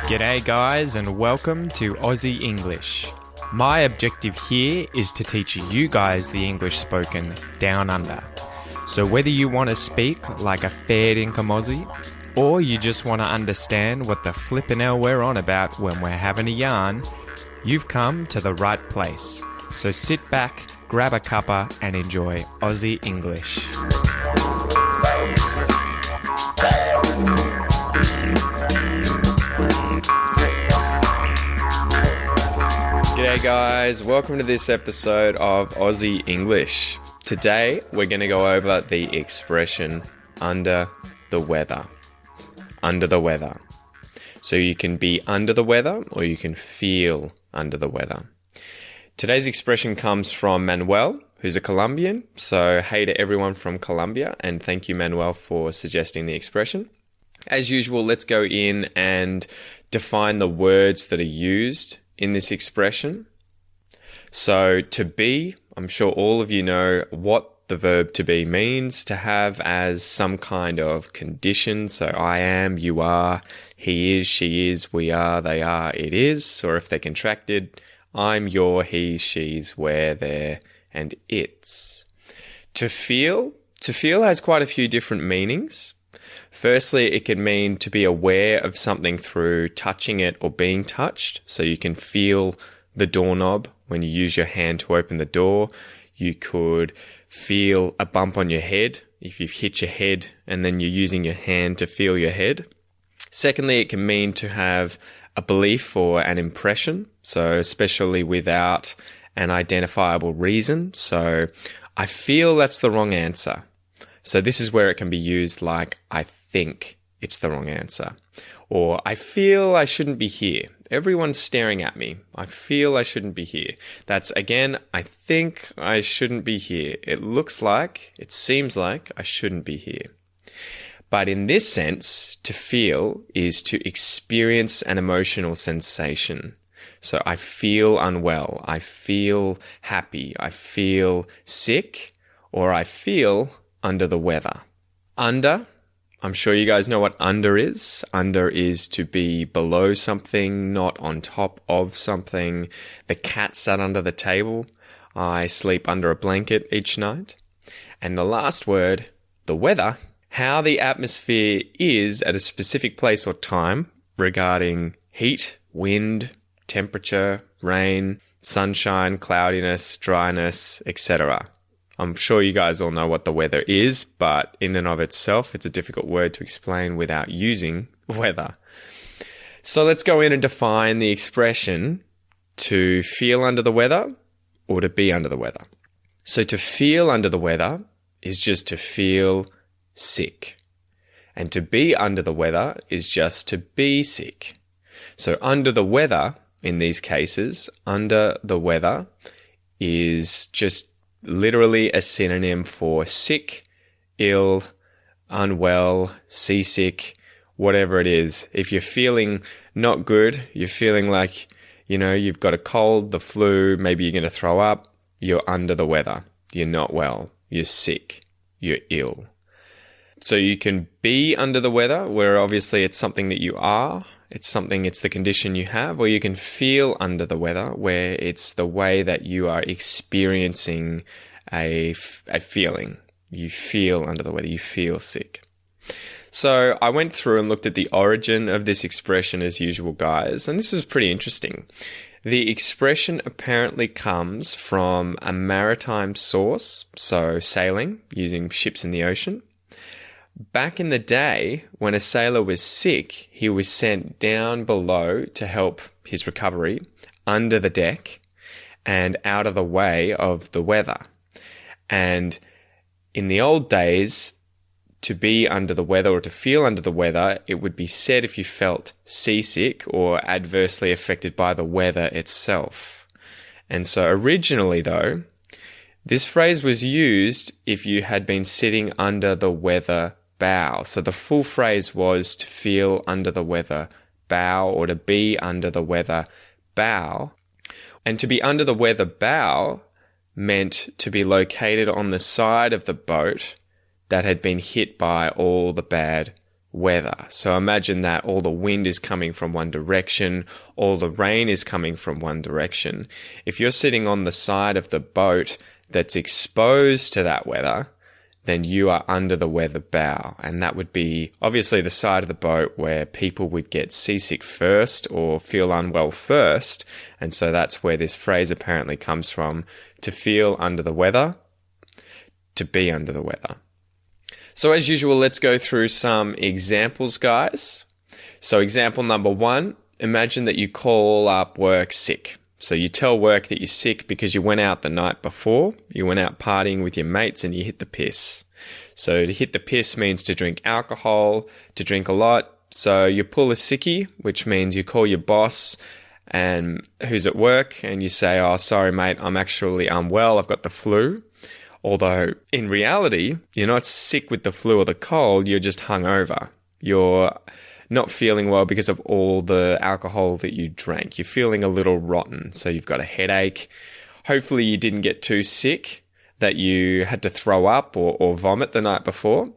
G'day guys and welcome to Aussie English. My objective here is to teach you guys the English spoken down under. So whether you want to speak like a fair dinkum Aussie or you just want to understand what the flippin' hell we're on about when we're having a yarn, you've come to the right place. So sit back, grab a cuppa and enjoy Aussie English. G'day guys, welcome to this episode of Aussie English. Today we're going to go over the expression under the weather. Under the weather. So you can be under the weather or you can feel under the weather. Today's expression comes from Manuel, who's a Colombian. So hey to everyone from Colombia and thank you Manuel for suggesting the expression. As usual, let's go in and define the words that are used in this expression. So to be, I'm sure all of you know what the verb to be means, to have as some kind of condition. So I am, you are, he is, she is, we are, they are, it is. Or if they're contracted, I'm, you're, he, she's, we're, they're, and it's. To feel has quite a few different meanings. Firstly, it can mean to be aware of something through touching it or being touched. So you can feel the doorknob when you use your hand to open the door. You could feel a bump on your head if you've hit your head and then you're using your hand to feel your head. Secondly, it can mean to have a belief or an impression. So especially without an identifiable reason. So I feel that's the wrong answer. So this is where it can be used like, I think it's the wrong answer. Or I feel I shouldn't be here. Everyone's staring at me. I feel I shouldn't be here. That's again, I think I shouldn't be here. It looks like, it seems like I shouldn't be here. But in this sense, to feel is to experience an emotional sensation. So I feel unwell. I feel happy. I feel sick. Or I feel under the weather. Under, I'm sure you guys know what under is. Under is to be below something, not on top of something. The cat sat under the table. I sleep under a blanket each night. And the last word, the weather, how the atmosphere is at a specific place or time regarding heat, wind, temperature, rain, sunshine, cloudiness, dryness, etc. I'm sure you guys all know what the weather is, but in and of itself, it's a difficult word to explain without using weather. So let's go in and define the expression to feel under the weather or to be under the weather. So to feel under the weather is just to feel sick. And to be under the weather is just to be sick. So under the weather, in these cases, under the weather is just literally a synonym for sick, ill, unwell, seasick, whatever it is. If you're feeling not good, you're feeling like, you've got a cold, the flu, maybe you're going to throw up, you're under the weather. You're not well. You're sick. You're ill. So you can be under the weather, where obviously it's something that you are. It's the condition you have, or you can feel under the weather, where it's the way that you are experiencing a feeling. You feel under the weather, you feel sick. So I went through and looked at the origin of this expression as usual, guys, and this was pretty interesting. The expression apparently comes from a maritime source, so sailing, using ships in the ocean. Back in the day, when a sailor was sick, he was sent down below to help his recovery, under the deck, and out of the way of the weather. And in the old days, to be under the weather or to feel under the weather, it would be said if you felt seasick or adversely affected by the weather itself. And so originally, though, this phrase was used if you had been sitting under the weather bow. So the full phrase was to feel under the weather bow or to be under the weather bow. And to be under the weather bow meant to be located on the side of the boat that had been hit by all the bad weather. So imagine that all the wind is coming from one direction, all the rain is coming from one direction. If you're sitting on the side of the boat that's exposed to that weather, then you are under the weather bow. And that would be obviously the side of the boat where people would get seasick first or feel unwell first. And so that's where this phrase apparently comes from, to feel under the weather, to be under the weather. So as usual, let's go through some examples, guys. So example number 1, imagine that you call up work sick. So you tell work that you're sick because you went out the night before, you went out partying with your mates and you hit the piss. So to hit the piss means to drink alcohol, to drink a lot. So you pull a sickie, which means you call your boss and who's at work and you say, "Oh, sorry mate, I'm actually unwell, I've got the flu." Although in reality, you're not sick with the flu or the cold, you're just hungover. You're not feeling well because of all the alcohol that you drank. You're feeling a little rotten. So you've got a headache. Hopefully you didn't get too sick that you had to throw up or vomit the night before.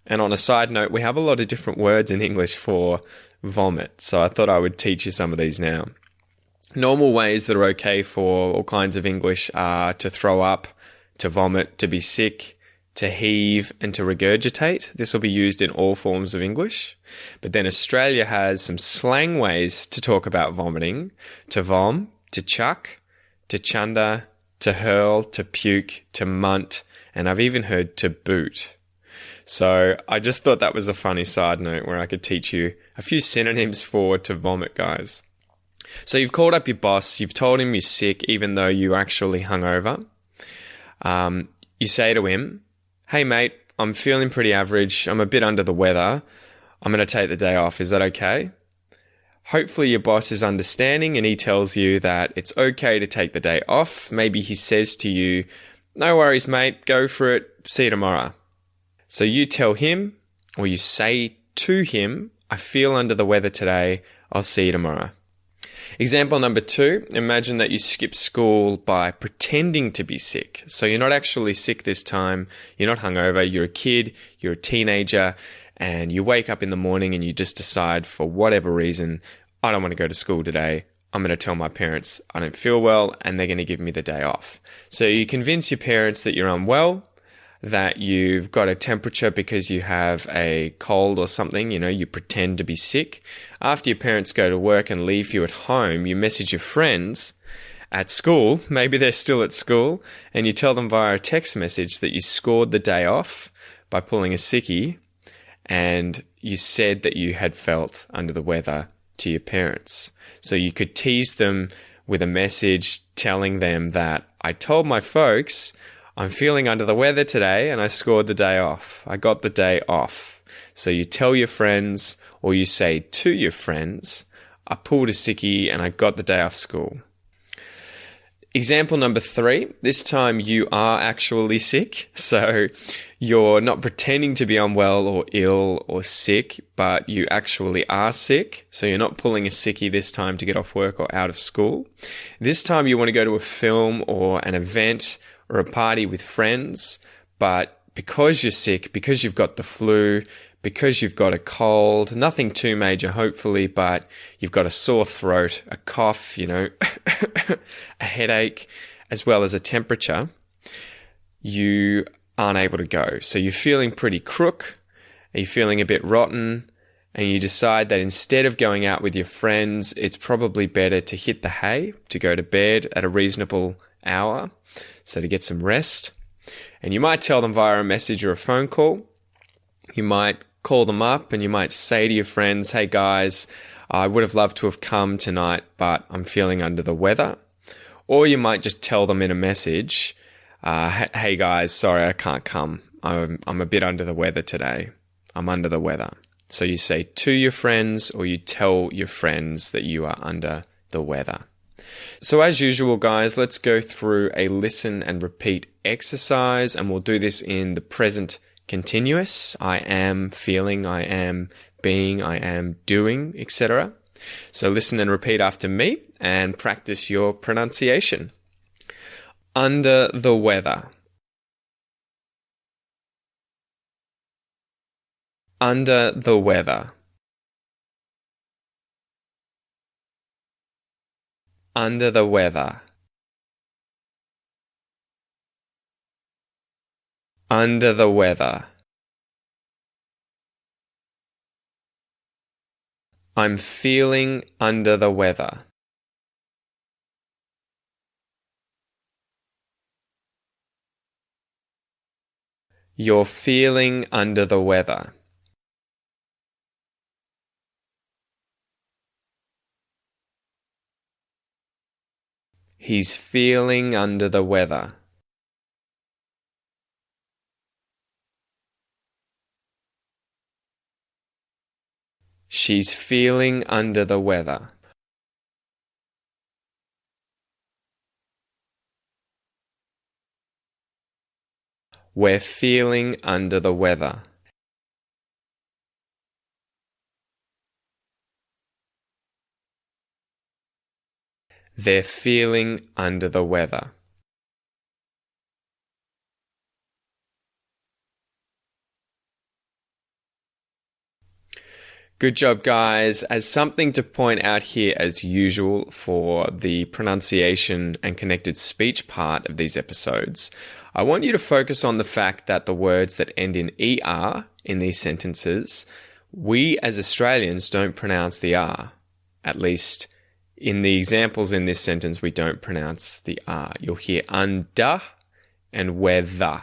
And on a side note, we have a lot of different words in English for vomit. So I thought I would teach you some of these now. Normal ways that are okay for all kinds of English are to throw up, to vomit, to be sick, to heave, and to regurgitate. This will be used in all forms of English. But then Australia has some slang ways to talk about vomiting: to vom, to chuck, to chunder, to hurl, to puke, to munt, and I've even heard to boot. So I just thought that was a funny side note where I could teach you a few synonyms for to vomit, guys. So you've called up your boss, you've told him you're sick even though you're actually hungover. You say to him, "Hey mate, I'm feeling pretty average. I'm a bit under the weather. I'm going to take the day off. Is that okay?" Hopefully your boss is understanding and he tells you that it's okay to take the day off. Maybe he says to you, "No worries mate, go for it. See you tomorrow." So you tell him, or you say to him, "I feel under the weather today. I'll see you tomorrow." Example number 2, imagine that you skip school by pretending to be sick. So you're not actually sick this time, you're not hungover, you're a kid, you're a teenager, and you wake up in the morning and you just decide for whatever reason, "I don't want to go to school today. I'm going to tell my parents I don't feel well and they're going to give me the day off." So you convince your parents that you're unwell, that you've got a temperature because you have a cold or something, you pretend to be sick. After your parents go to work and leave you at home, you message your friends at school, maybe they're still at school, and you tell them via a text message that you scored the day off by pulling a sickie, and you said that you had felt under the weather to your parents. So you could tease them with a message telling them that, "I told my folks I'm feeling under the weather today and I scored the day off. I got the day off." So you tell your friends, or you say to your friends, "I pulled a sickie and I got the day off school." Example number 3, this time you are actually sick. So you're not pretending to be unwell or ill or sick, but you actually are sick. So you're not pulling a sickie this time to get off work or out of school. This time you want to go to a film or an event or a party with friends, but because you're sick, because you've got the flu, because you've got a cold, nothing too major hopefully, but you've got a sore throat, a cough, a headache, as well as a temperature, you aren't able to go. So you're feeling pretty crook, you're feeling a bit rotten, and you decide that instead of going out with your friends, it's probably better to hit the hay, to go to bed at a reasonable hour, so to get some rest. And you might tell them via a message or a phone call. You might call them up and you might say to your friends, "Hey guys, I would have loved to have come tonight, but I'm feeling under the weather." Or you might just tell them in a message, "Hey guys, sorry I can't come. I'm a bit under the weather today. I'm under the weather." So you say to your friends, or you tell your friends that you are under the weather. So as usual, guys, let's go through a listen and repeat exercise, and we'll do this in the present continuous. I am feeling, I am being, I am doing, etc. So listen and repeat after me and practice your pronunciation. Under the weather. Under the weather. Under the weather. Under the weather. I'm feeling under the weather. You're feeling under the weather. He's feeling under the weather. She's feeling under the weather. We're feeling under the weather. They're feeling under the weather. Good job, guys. As something to point out here as usual for the pronunciation and connected speech part of these episodes, I want you to focus on the fact that the words that end in ER in these sentences, we as Australians don't pronounce the R. At least in the examples in this sentence, we don't pronounce the R. You'll hear under and weather.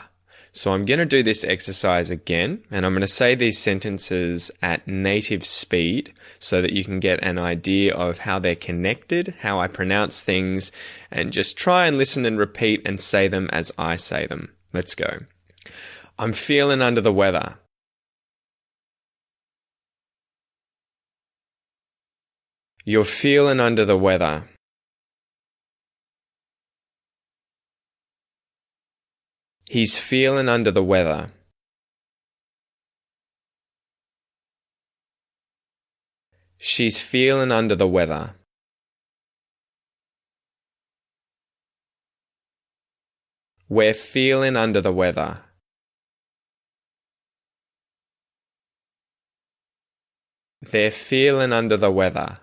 So I'm going to do this exercise again, and I'm going to say these sentences at native speed so that you can get an idea of how they're connected, how I pronounce things, and just try and listen and repeat and say them as I say them. Let's go. I'm feeling under the weather. You're feeling under the weather. He's feeling under the weather. She's feeling under the weather. We're feeling under the weather. They're feeling under the weather.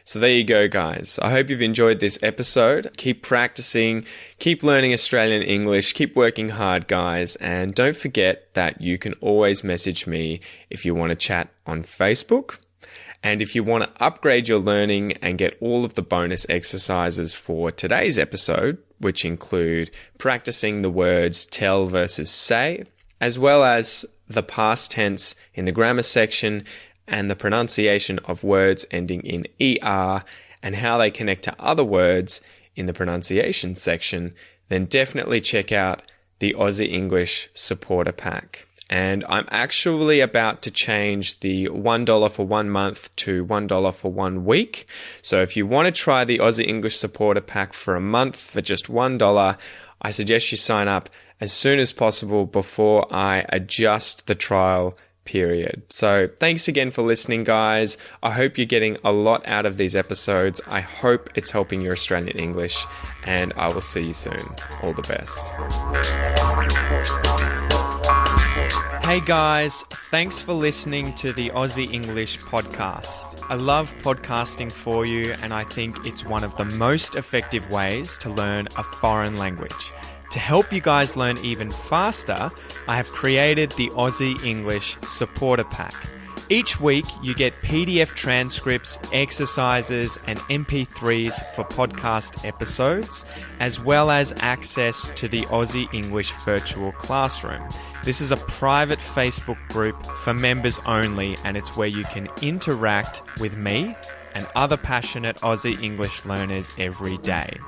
So there you go, guys. I hope you've enjoyed this episode. Keep practicing, keep learning Australian English, keep working hard, guys. And don't forget that you can always message me if you want to chat on Facebook. And if you want to upgrade your learning and get all of the bonus exercises for today's episode, which include practicing the words tell versus say, as well as the past tense in the grammar section and the pronunciation of words ending in ER and how they connect to other words in the pronunciation section, then definitely check out the Aussie English Supporter Pack. And I'm actually about to change the $1 for 1 month to $1 for 1 week. So if you want to try the Aussie English Supporter Pack for a month for just $1, I suggest you sign up as soon as possible before I adjust the trial period. So thanks again for listening, guys. I hope you're getting a lot out of these episodes. I hope it's helping your Australian English, and I will see you soon. All the best. Hey guys, thanks for listening to the Aussie English podcast. I love podcasting for you, and I think it's one of the most effective ways to learn a foreign language. To help you guys learn even faster, I have created the Aussie English Supporter Pack. Each week, you get PDF transcripts, exercises, and MP3s for podcast episodes, as well as access to the Aussie English Virtual Classroom. This is a private Facebook group for members only, and it's where you can interact with me and other passionate Aussie English learners every day.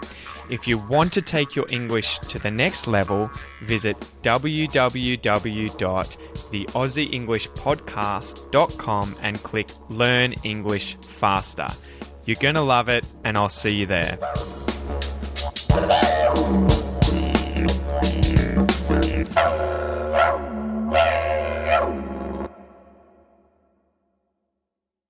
If you want to take your English to the next level, visit www.theaussieenglishpodcast.com and click Learn English Faster. You're going to love it, and I'll see you there.